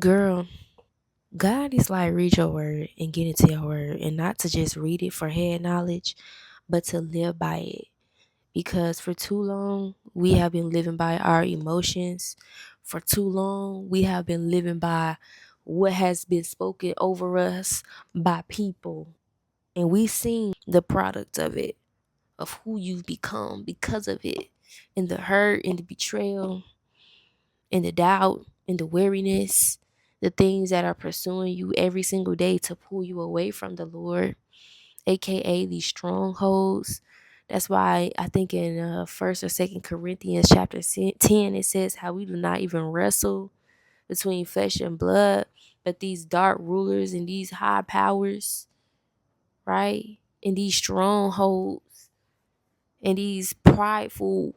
Girl, God is like, read your word and get into your word, and not to just read it for head knowledge, but to live by it. Because for too long, we have been living by our emotions. For too long, we have been living by what has been spoken over us by people. And we've seen the product of it, of who you've become because of it, and the hurt and the betrayal and the doubt and the weariness, the things that are pursuing you every single day to pull you away from the Lord, aka these strongholds. That's why I think in First or Second Corinthians chapter 10 it says how we do not even wrestle between flesh and blood, but these dark rulers and these high powers, right? And these strongholds and these prideful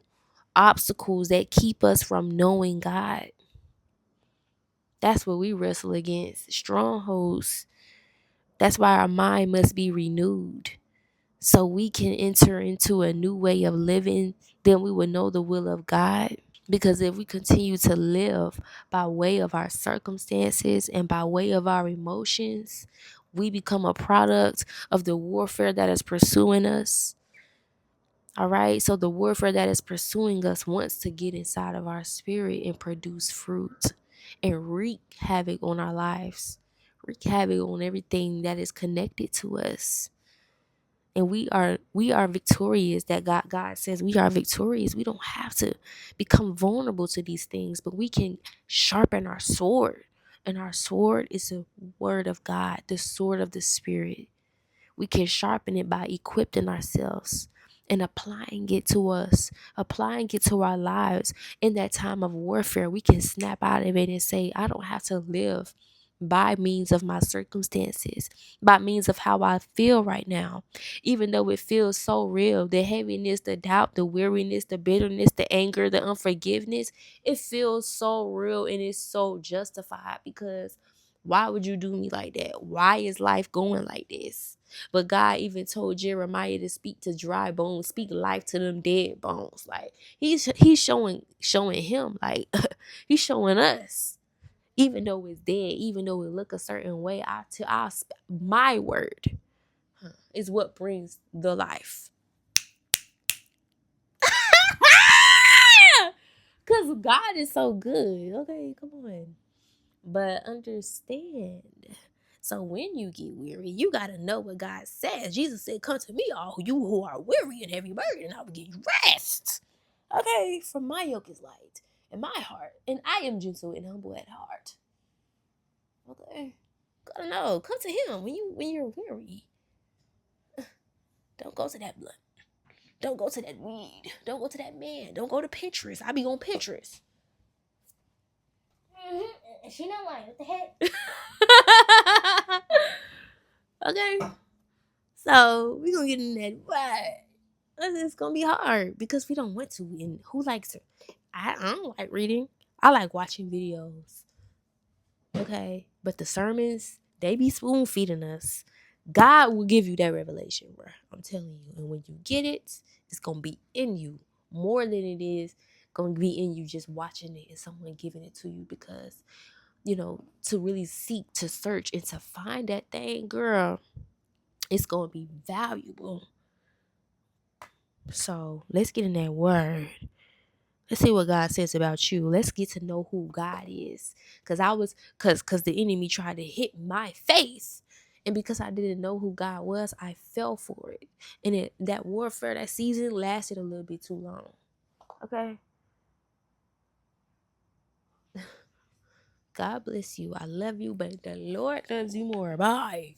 obstacles that keep us from knowing God. That's what we wrestle against. Strongholds. That's why our mind must be renewed, so we can enter into a new way of living. Then we will know the will of God. Because if we continue to live by way of our circumstances and by way of our emotions, we become a product of the warfare that is pursuing us. All right. So the warfare that is pursuing us wants to get inside of our spirit and produce fruit and wreak havoc on our lives, wreak havoc on everything that is connected to us. And we are victorious. That God says we are victorious. We don't have to become vulnerable to these things, but we can sharpen our sword. And our sword is the word of God, the sword of the spirit. We can sharpen it by equipping ourselves and applying it to us, applying it to our lives. In that time of warfare, we can snap out of it and say, I don't have to live by means of my circumstances, by means of how I feel right now. Even though it feels so real, the heaviness, the doubt, the weariness, the bitterness, the anger, the unforgiveness, it feels so real and it's so justified. Because why would you do me like that? Why is life going like this? But God even told Jeremiah to speak to dry bones, speak life to them dead bones. Like he's showing him, like he's showing us. Even though it's dead, even though it look a certain way, my word is what brings the life. Cause God is so good. Okay, come on. But understand. So when you get weary, you gotta know what God says. Jesus said, "Come to me, all you who are weary and heavy burden, and I will give you rest." Okay, for my yoke is light, and my heart, and I am gentle and humble at heart. Okay, gotta know. Come to Him when you're weary. Don't go to that blood. Don't go to that weed. Don't go to that man. Don't go to Pinterest. I be on Pinterest. And she not lying. What the heck? Okay. So we gonna get in that, but it's gonna be hard because we don't want to. And who likes it? I don't like reading. I like watching videos. Okay, but the sermons, they be spoon feeding us. God will give you that revelation, bro. I'm telling you. And when you get it, it's gonna be in you more than it is gonna be in you just watching it and someone giving it to you. Because to really seek, to search, and to find that thing, girl, it's gonna be valuable. So let's get in that word. Let's see what God says about you. Let's get to know who God is. Cause the enemy tried to hit my face. And because I didn't know who God was, I fell for it. And that warfare, that season lasted a little bit too long. Okay. God bless you. I love you, but the Lord loves you more. Bye.